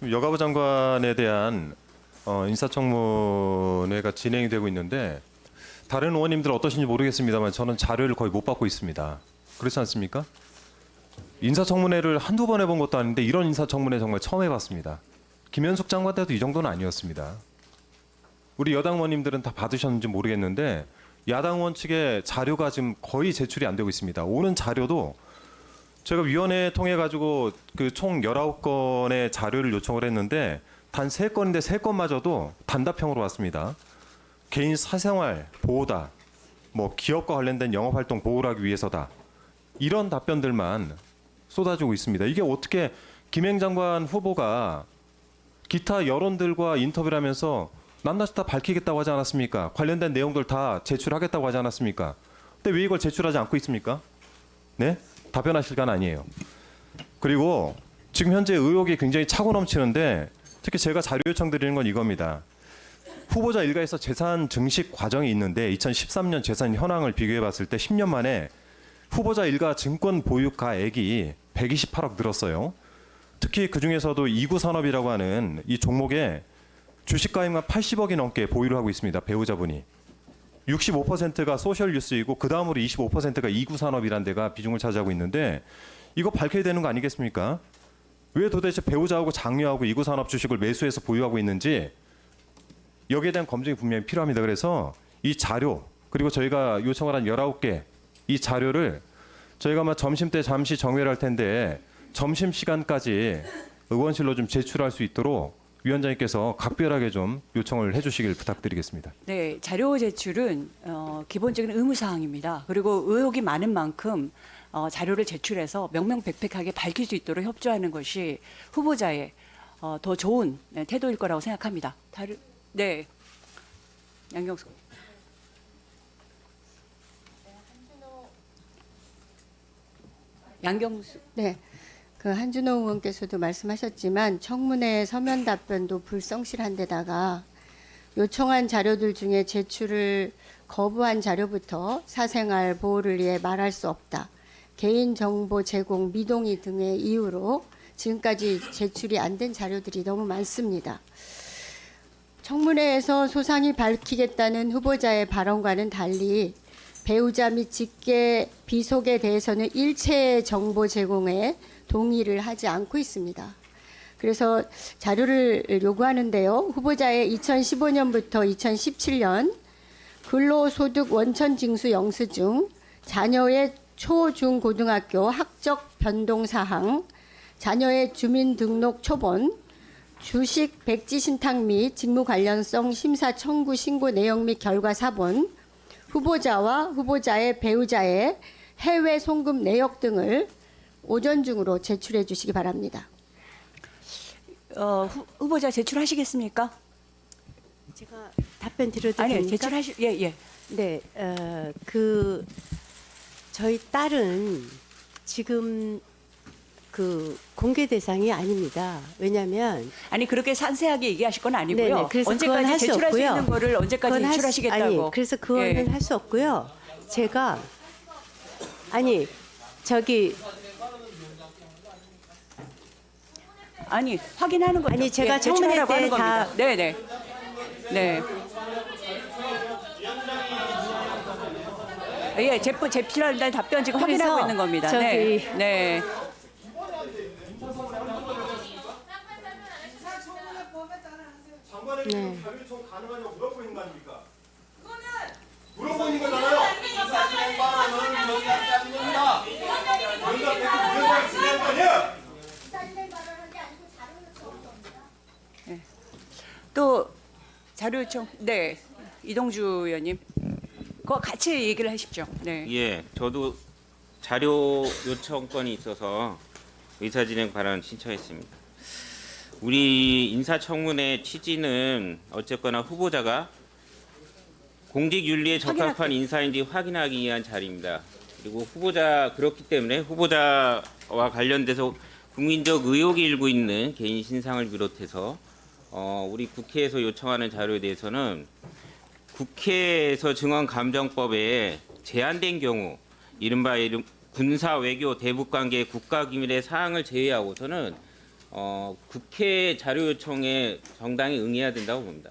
지금 여가부 장관에 대한 인사청문회가 진행이 되고 있는데 다른 의원님들 어떠신지 모르겠습니다만 저는 자료를 거의 못 받고 있습니다. 그렇지 않습니까? 인사청문회를 한두 번 해본 것도 아닌데 이런 인사청문회 정말 처음 해봤습니다. 김현숙 장관 때도 이 정도는 아니었습니다. 우리 여당 의원님들은 다 받으셨는지 모르겠는데 야당 의원 측의 자료가 지금 거의 제출이 안 되고 있습니다. 오는 자료도 제가 위원회 통해 가지고 그 총 19건의 자료를 요청을 했는데 단 3건인데 3건마저도 단답형으로 왔습니다. 개인 사생활 보호다, 뭐 기업과 관련된 영업활동 보호를 하기 위해서다. 이런 답변들만 쏟아지고 있습니다. 이게 어떻게 김행 장관 후보가 기타 여론들과 인터뷰를 하면서 낱낱이 다 밝히겠다고 하지 않았습니까? 관련된 내용들 다 제출하겠다고 하지 않았습니까? 근데 왜 이걸 제출하지 않고 있습니까? 네? 답변하실 건 아니에요. 그리고 지금 현재 의혹이 굉장히 차고 넘치는데 특히 제가 자료 요청 드리는 건 이겁니다. 후보자 일가에서 재산 증식 과정이 있는데 2013년 재산 현황을 비교해 봤을 때 10년 만에 후보자 일가 증권 보유가액이 128억 늘었어요. 특히 그중에서도 2구 산업이라고 하는 이 종목에 주식가액만 80억이 넘게 보유를 하고 있습니다. 배우자분이. 65%가 소셜뉴스이고 그 다음으로 25%가 2구 산업이라는 데가 비중을 차지하고 있는데 이거 밝혀야 되는 거 아니겠습니까? 왜 도대체 배우자하고 장녀하고 2구 산업 주식을 매수해서 보유하고 있는지 여기에 대한 검증이 분명히 필요합니다. 그래서 이 자료 그리고 저희가 요청을 한 19개 이 자료를 저희가 아마 점심 때 잠시 정회를 할 텐데 점심시간까지 의원실로 좀 제출할 수 있도록 위원장님께서 각별하게 좀 요청을 해주시길 부탁드리겠습니다. 네, 자료 제출은 기본적인 의무사항입니다. 그리고 의혹이 많은 만큼 자료를 제출해서 명명백백하게 밝힐 수 있도록 협조하는 것이 후보자의 더 좋은 태도일 거라고 생각합니다. 네, 양경수. 양경수. 네. 그 한준호 의원께서도 말씀하셨지만 청문회 서면 답변도 불성실한 데다가 요청한 자료들 중에 제출을 거부한 자료부터 사생활 보호를 위해 말할 수 없다. 개인정보 제공 미동의 등의 이유로 지금까지 제출이 안 된 자료들이 너무 많습니다. 청문회에서 소상히 밝히겠다는 후보자의 발언과는 달리 배우자 및 직계 비속에 대해서는 일체의 정보 제공에 동의를 하지 않고 있습니다. 그래서 자료를 요구하는데요. 후보자의 2015년부터 2017년 근로소득 원천징수 영수증, 자녀의 초, 중, 고등학교 학적 변동 사항, 자녀의 주민등록 초본, 주식 백지 신탁 및 직무 관련성 심사 청구 신고 내용 및 결과 사본, 후보자와 후보자의 배우자의 해외 송금 내역 등을 오전 중으로 제출해 주시기 바랍니다. 후보자 제출하시겠습니까? 제가 답변 드려도 아니요, 됩니까? 예. 네, 저희 딸은 지금 그 공개 대상이 아닙니다. 왜냐하면 아니 그렇게 상세하게 얘기하실 건 아니고요. 네네, 그래서 그건 언제까지 할수 제출할 수 없고요. 있는 거를 언제까지 그건 제출하시겠다고. 아니, 그래서 그거는 예. 할 수 없고요. 제가 아니 저기 아니 확인하는 거죠. 아니, 제가 예, 청문회 제출하라고 하는 때 다- 겁니다. 네네. 네. 예, 제출할 날 답변 지금 그래서 확인하고 있는 겁니다. 저기- 네. 네. 네. 자료 요청 가능하냐고 물어보고 있는 거 아닙니까? 물어보고 있는 거잖아요. 인사진행 발언은 명확하지 않는 겁니다. 위원장이 진행한 거 아니야? 또 자료 요청. 네. 이동주 의원님. 그거 같이 얘기를 하십시오. 네. 예, 저도 자료 요청건이 있어서 의사진행 발언 신청했습니다. 우리 인사청문회 취지는 어쨌거나 후보자가 공직윤리에 적합한 인사인지 확인하기 위한 자리입니다. 그리고 그렇기 때문에 후보자와 관련돼서 국민적 의혹이 일고 있는 개인 신상을 비롯해서 우리 국회에서 요청하는 자료에 대해서는 국회에서 증언감정법에 제한된 경우 이른바 군사 외교 대북관계 국가기밀의 사항을 제외하고서는 국회 자료 요청에 정당히 응해야 된다고 봅니다.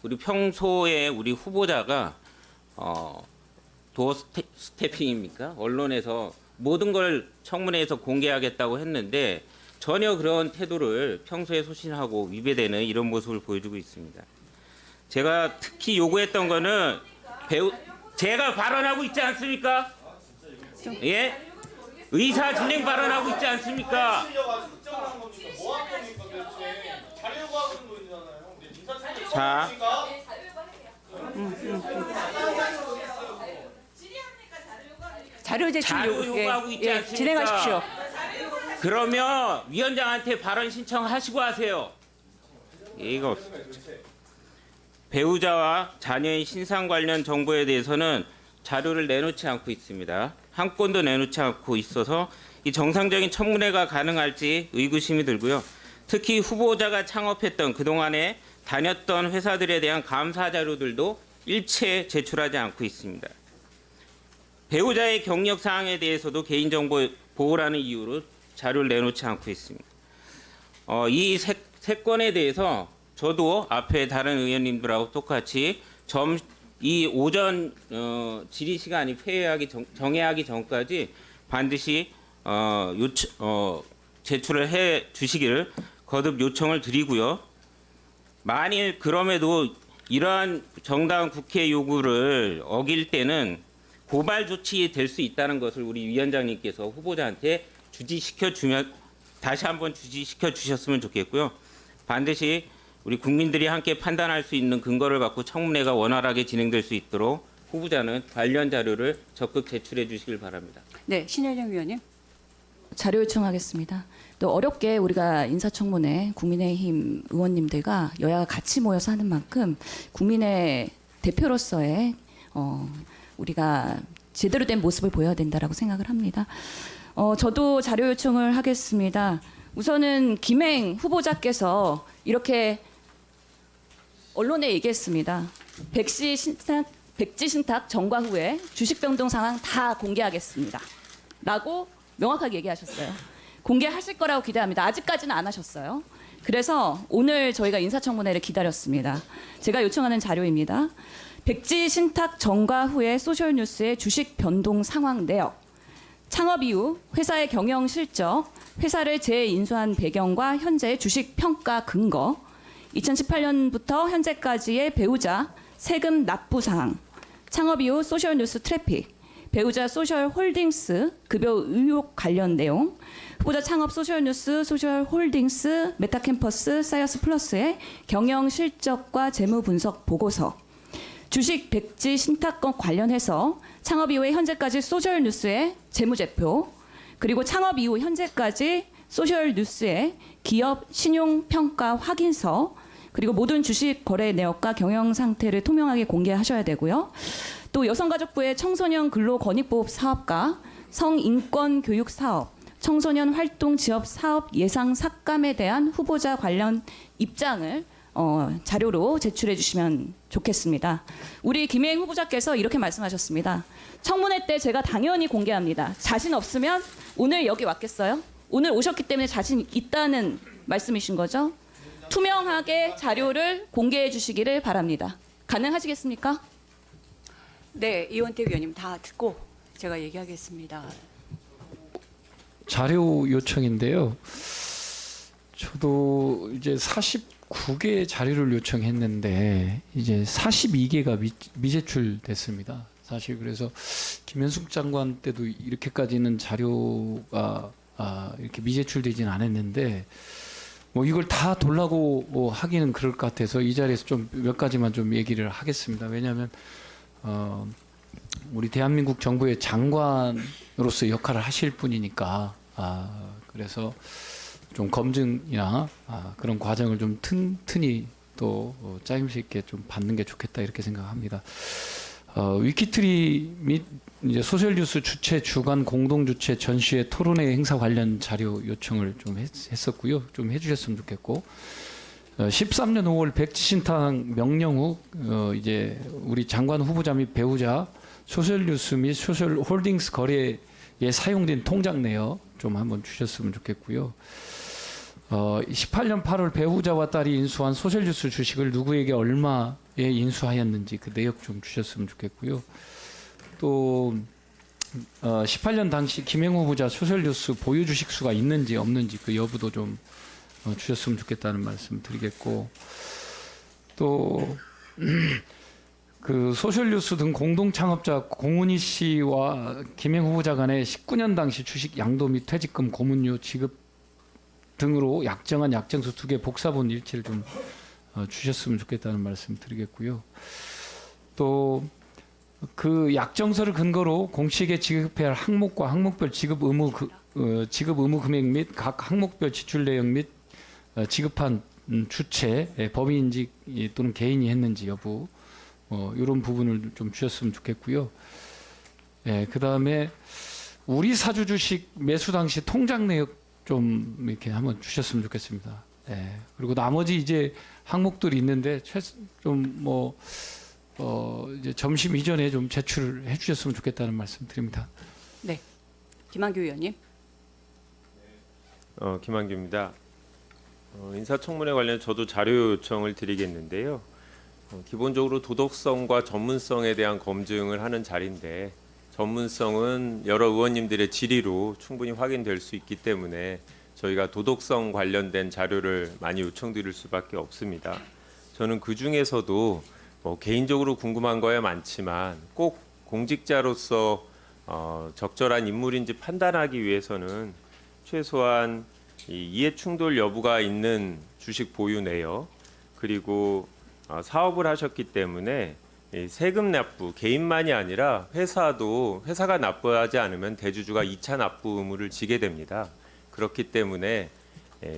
그리고 평소에 우리 후보자가 도어 스태핑입니까? 언론에서 모든 걸 청문회에서 공개하겠다고 했는데 전혀 그런 태도를 평소에 소신하고 위배되는 이런 모습을 보여주고 있습니다. 제가 특히 요구했던 거는 제가 발언하고 있지 않습니까? 예? 의사 진행 발언하고 있지 않습니까? 자, 자료 제출 자료 요구하고 있지 않습니까? 진행하십시오. 그러면 위원장한테 발언 신청하시고 하세요. 예의가 없습니다. 배우자와 자녀의 신상 관련 정보에 대해서는 자료를 내놓지 않고 있습니다. 한 건도 내놓지 않고 있어서 이 정상적인 청문회가 가능할지 의구심이 들고요. 특히 후보자가 창업했던 그동안에 다녔던 회사들에 대한 감사 자료들도 일체 제출하지 않고 있습니다. 배우자의 경력 사항에 대해서도 개인정보 보호라는 이유로 자료를 내놓지 않고 있습니다. 이 세 건에 대해서 저도 앞에 다른 의원님들하고 똑같이 이 오전 질의 시간이 정회하기 전까지 반드시 제출을 해 주시기를 거듭 요청을 드리고요. 만일 그럼에도 이러한 정당 국회 요구를 어길 때는 고발 조치 될 수 있다는 것을 우리 위원장님께서 후보자한테 다시 한번 주지시켜 주셨으면 좋겠고요. 반드시 우리 국민들이 함께 판단할 수 있는 근거를 갖고 청문회가 원활하게 진행될 수 있도록 후보자는 관련 자료를 적극 제출해 주시길 바랍니다. 네, 신혜정 위원님. 자료 요청하겠습니다. 또 어렵게 우리가 인사청문회 국민의힘 의원님들과 여야가 같이 모여서 하는 만큼 국민의 대표로서의 우리가 제대로 된 모습을 보여야 된다라고 생각을 합니다. 저도 자료 요청을 하겠습니다. 우선은 김행 후보자께서 이렇게 언론에 얘기했습니다. 백지 신탁 전과 후에 주식 변동 상황 다 공개하겠습니다. 라고 명확하게 얘기하셨어요. 공개하실 거라고 기대합니다. 아직까지는 안 하셨어요. 그래서 오늘 저희가 인사청문회를 기다렸습니다. 제가 요청하는 자료입니다. 백지 신탁 전과 후에 소셜뉴스의 주식 변동 상황 내역, 창업 이후 회사의 경영 실적, 회사를 재인수한 배경과 현재의 주식 평가 근거, 2018년부터 현재까지의 배우자 세금 납부 사항, 창업 이후 소셜뉴스 트래픽, 배우자 소셜홀딩스 급여 의혹 관련 내용, 후보자 창업 소셜뉴스, 소셜홀딩스, 메타캠퍼스, 사이어스 플러스의 경영 실적과 재무 분석 보고서, 주식 백지 신탁권 관련해서 창업 이후에 현재까지 소셜뉴스의 재무제표, 그리고 창업 이후 현재까지 소셜뉴스의 기업 신용평가 확인서, 그리고 모든 주식 거래 내역과 경영 상태를 투명하게 공개하셔야 되고요. 또 여성가족부의 청소년 근로권익보호 사업과 성인권 교육 사업, 청소년 활동 지역 사업 예상 삭감에 대한 후보자 관련 입장을 자료로 제출해 주시면 좋겠습니다. 우리 김혜인 후보자께서 이렇게 말씀하셨습니다. 청문회 때 제가 당연히 공개합니다. 자신 없으면 오늘 여기 왔겠어요? 오늘 오셨기 때문에 자신 있다는 말씀이신 거죠? 투명하게 자료를 공개해 주시기를 바랍니다. 가능하시겠습니까? 네, 이원태 위원님 다 듣고 제가 얘기하겠습니다. 자료 요청인데요. 저도 이제 49개 자료를 요청했는데 이제 42개가 미제출됐습니다. 사실 그래서 김현숙 장관 때도 이렇게까지는 자료가 이렇게 미제출되지는 않았는데 뭐 이걸 다 돌라고 하기는 그럴 것 같아서 이 자리에서 좀 몇 가지만 좀 얘기를 하겠습니다. 왜냐하면 우리 대한민국 정부의 장관으로서 역할을 하실 분이니까 그래서 좀 검증이나 그런 과정을 좀 튼튼히 또 짜임새 있게 좀 받는 게 좋겠다 이렇게 생각합니다. 위키트리 및 이제 소셜뉴스 주최 주간 공동 주최 전시회 토론회 행사 관련 자료 요청을 좀 했었고요. 좀 해주셨으면 좋겠고 13년 5월 백지신탁 명령 후 이제 우리 장관 후보자 및 배우자 소셜뉴스 및 소셜홀딩스 거래에 사용된 통장 내역 좀 한번 주셨으면 좋겠고요. 18년 8월 배우자와 딸이 인수한 소셜뉴스 주식을 누구에게 얼마에 인수하였는지 그 내역 좀 주셨으면 좋겠고요. 또 18년 당시 김행우 후보자 소셜뉴스 보유 주식 수가 있는지 없는지 그 여부도 좀 주셨으면 좋겠다는 말씀 드리겠고, 또 그 소셜뉴스 등 공동 창업자 공은희 씨와 김행우 후보자 간의 19년 당시 주식 양도 및 퇴직금 고문료 지급 등으로 약정한 약정서 2개 복사본 일치를 좀 주셨으면 좋겠다는 말씀 드리겠고요. 또 그 약정서를 근거로 공식에 지급해야 할 항목과 항목별 지급 의무 금액 및 각 항목별 지출 내역 및 지급한 주체 법인인지 또는 개인이 했는지 여부 이런 부분을 좀 주셨으면 좋겠고요. 그다음에 우리 사주 주식 매수 당시 통장 내역 좀 이렇게 한번 주셨으면 좋겠습니다. 그리고 나머지 이제 항목들이 있는데 이제 점심 이전에 좀 제출을 해주셨으면 좋겠다는 말씀드립니다. 네, 김한규 의원님. 김한규입니다. 인사청문회 관련 저도 자료 요청을 드리겠는데요. 기본적으로 도덕성과 전문성에 대한 검증을 하는 자리인데, 전문성은 여러 의원님들의 질의로 충분히 확인될 수 있기 때문에 저희가 도덕성 관련된 자료를 많이 요청드릴 수밖에 없습니다. 저는 그 중에서도 개인적으로 궁금한 거야 많지만 꼭 공직자로서 적절한 인물인지 판단하기 위해서는 최소한 이해 충돌 여부가 있는 주식 보유 내역, 그리고 사업을 하셨기 때문에 세금 납부, 개인만이 아니라 회사가 납부하지 않으면 대주주가 2차 납부 의무를 지게 됩니다. 그렇기 때문에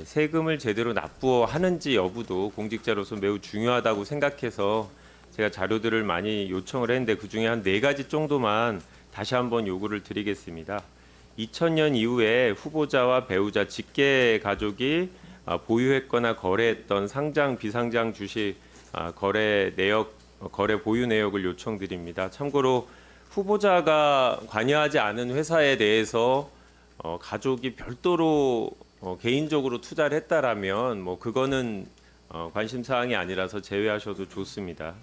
세금을 제대로 납부하는지 여부도 공직자로서 매우 중요하다고 생각해서 제가 자료들을 많이 요청을 했는데, 그중에 한 4가지 정도만 다시 한번 요구를 드리겠습니다. 2000년 이후에 후보자와 배우자 직계 가족이 보유했거나 거래했던 상장, 비상장 주식 거래 보유 내역을 요청드립니다. 참고로 후보자가 관여하지 않은 회사에 대해서 가족이 별도로 개인적으로 투자를 했다라면 그거는 관심 사항이 아니라서 제외하셔도 좋습니다.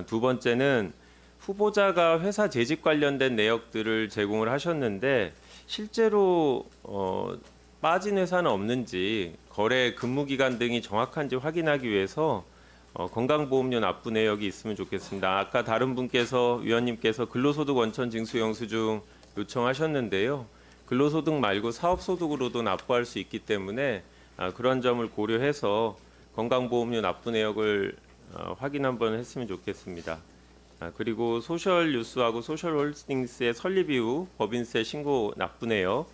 두 번째는 후보자가 회사 재직 관련된 내역들을 제공을 하셨는데 실제로 빠진 회사는 없는지, 거래 근무 기간 등이 정확한지 확인하기 위해서 건강보험료 납부 내역이 있으면 좋겠습니다. 아까 다른 분께서, 위원님께서 근로소득 원천 징수 영수증 요청하셨는데요. 근로소득 말고 사업소득으로도 납부할 수 있기 때문에 그런 점을 고려해서 건강보험료 납부 내역을 확인 한번 했으면 좋겠습니다. 그리고 소셜뉴스하고 소셜홀딩스의 설립 이후 법인세 신고 납부 내역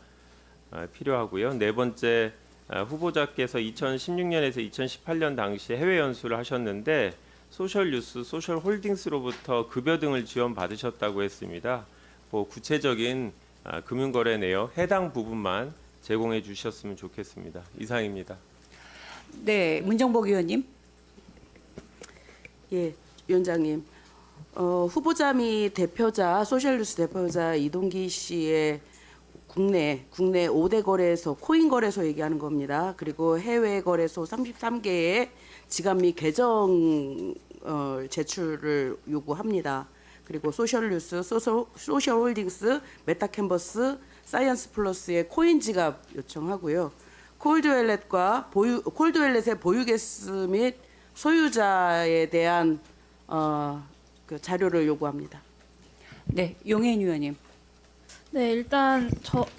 필요하고요. 네 번째, 후보자께서 2016년에서 2018년 당시에 해외 연수를 하셨는데 소셜뉴스, 소셜홀딩스로부터 급여 등을 지원받으셨다고 했습니다. 구체적인 금융거래 내역 해당 부분만 제공해 주셨으면 좋겠습니다. 이상입니다. 네, 문정복 의원님. 예, 위원장님. 후보자 및 대표자, 소셜뉴스 대표자 이동기 씨의 국내 5대 거래소, 코인 거래소 얘기하는 겁니다. 그리고 해외 거래소 33개의 지갑 및 계정 제출을 요구합니다. 그리고 소셜뉴스, 소셜홀딩스, 메타캔버스, 사이언스 플러스의 코인 지갑 요청하고요. 콜드웰렛의 보유 개수 및 소유자에 대한 그 자료를 요구합니다. 네, 용혜인 의원님. 네, 일단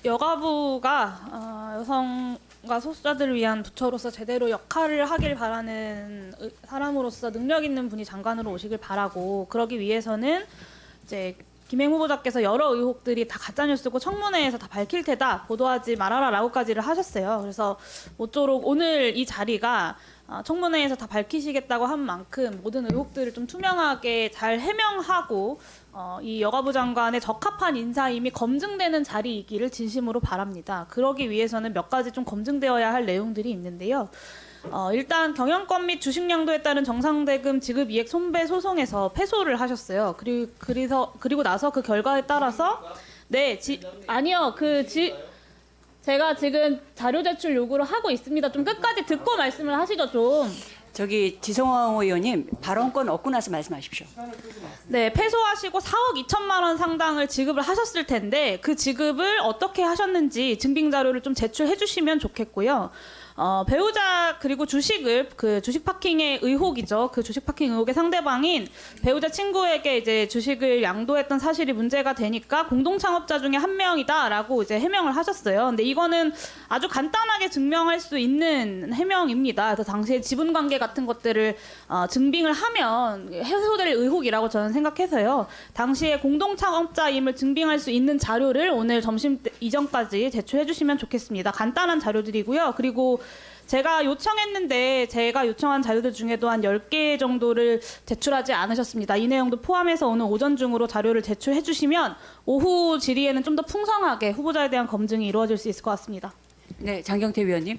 여가부가 여성과 소수자들을 위한 부처로서 제대로 역할을 하길 바라는 사람으로서 능력 있는 분이 장관으로 오시길 바라고, 그러기 위해서는 이제 김행 후보자께서 여러 의혹들이 다 가짜뉴스고 청문회에서 다 밝힐 테다, 보도하지 말아라라고까지를 하셨어요. 그래서 모쪼록 오늘 이 자리가 청문회에서 다 밝히시겠다고 한 만큼 모든 의혹들을 좀 투명하게 잘 해명하고 이 여가부 장관의 적합한 인사임이 검증되는 자리이기를 진심으로 바랍니다. 그러기 위해서는 몇 가지 좀 검증되어야 할 내용들이 있는데요. 일단 경영권 및 주식량도에 따른 정상대금 지급 이익 손배 소송에서 패소를 하셨어요. 그리고 나서 그 결과에 따라서 제가 지금 자료 제출 요구를 하고 있습니다. 좀 끝까지 듣고 말씀을 하시죠, 좀. 저기 지성호 의원님 발언권 얻고 나서 말씀하십시오. 네, 패소하시고 4억 2천만 원 상당을 지급을 하셨을 텐데 그 지급을 어떻게 하셨는지 증빙 자료를 좀 제출해 주시면 좋겠고요. 배우자 그리고 주식을 그 주식 파킹의 의혹이죠. 그 주식 파킹 의혹의 상대방인 배우자 친구에게 이제 주식을 양도했던 사실이 문제가 되니까 공동 창업자 중에 한 명이다라고 이제 해명을 하셨어요. 근데 이거는 아주 간단하게 증명할 수 있는 해명입니다. 그래서 당시에 지분 관계 같은 것들을 증빙을 하면 해소될 의혹이라고 저는 생각해서요. 당시에 공동 창업자임을 증빙할 수 있는 자료를 오늘 점심 이전까지 제출해 주시면 좋겠습니다. 간단한 자료들이고요. 그리고 제가 요청했는데 제가 요청한 자료들 중에도 한 10개 정도를 제출하지 않으셨습니다. 이 내용도 포함해서 오늘 오전 중으로 자료를 제출해 주시면 오후 질의에는 좀 더 풍성하게 후보자에 대한 검증이 이루어질 수 있을 것 같습니다. 네, 장경태 위원님.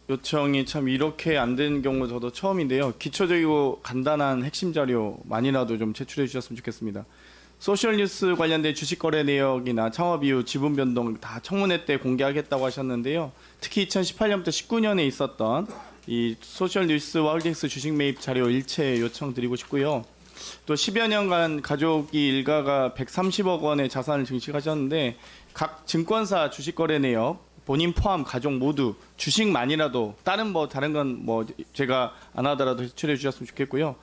요청이 참 이렇게 안 되는 경우 저도 처음인데요. 기초적이고 간단한 핵심 자료만이라도 좀 제출해 주셨으면 좋겠습니다. 소셜뉴스 관련된 주식 거래 내역이나 창업 이후 지분 변동 다 청문회 때 공개하겠다고 하셨는데요. 특히 2018년부터 19년에 있었던 이 소셜뉴스와 홀딩스 주식 매입 자료 일체 요청드리고 싶고요. 또 10여 년간 가족이 일가가 130억 원의 자산을 증식하셨는데 각 증권사 주식 거래 내역 본인 포함 가족 모두 주식만이라도 다른 건 제가 안 하더라도 제출해 주셨으면 좋겠고요.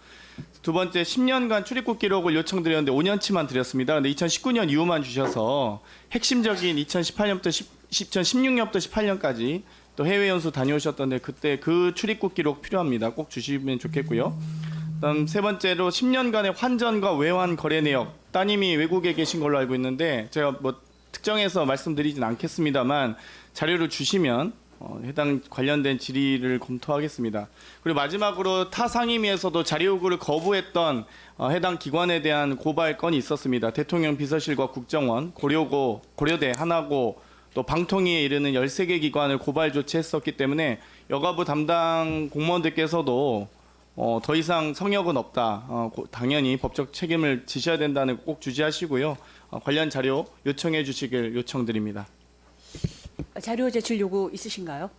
두 번째 10년간 출입국 기록을 요청드렸는데 5년치만 드렸습니다. 근데 2019년 이후만 주셔서 핵심적인 2018년부터 2016년부터 18년까지 또 해외 연수 다녀오셨던데 그때 그 출입국 기록 필요합니다. 꼭 주시면 좋겠고요. 그다음 세 번째로 10년간의 환전과 외환 거래 내역 따님이 외국에 계신 걸로 알고 있는데 제가 뭐 특정해서 말씀드리진 않겠습니다만 자료를 주시면 해당 관련된 질의를 검토하겠습니다. 그리고 마지막으로 타 상임위에서도 자료 요구를 거부했던 해당 기관에 대한 고발 건이 있었습니다. 대통령 비서실과 국정원, 고려고, 고려대, 하나고, 또 방통위에 이르는 13개 기관을 고발 조치했었기 때문에 여가부 담당 공무원들께서도 더 이상 성역은 없다. 당연히 법적 책임을 지셔야 된다는 거 꼭 주지하시고요. 관련 자료 요청해 주시길 요청드립니다. 자료 제출 요구 있으신가요?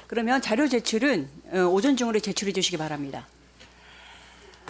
그러면 자료 제출은 오전 중으로 제출해 주시기 바랍니다.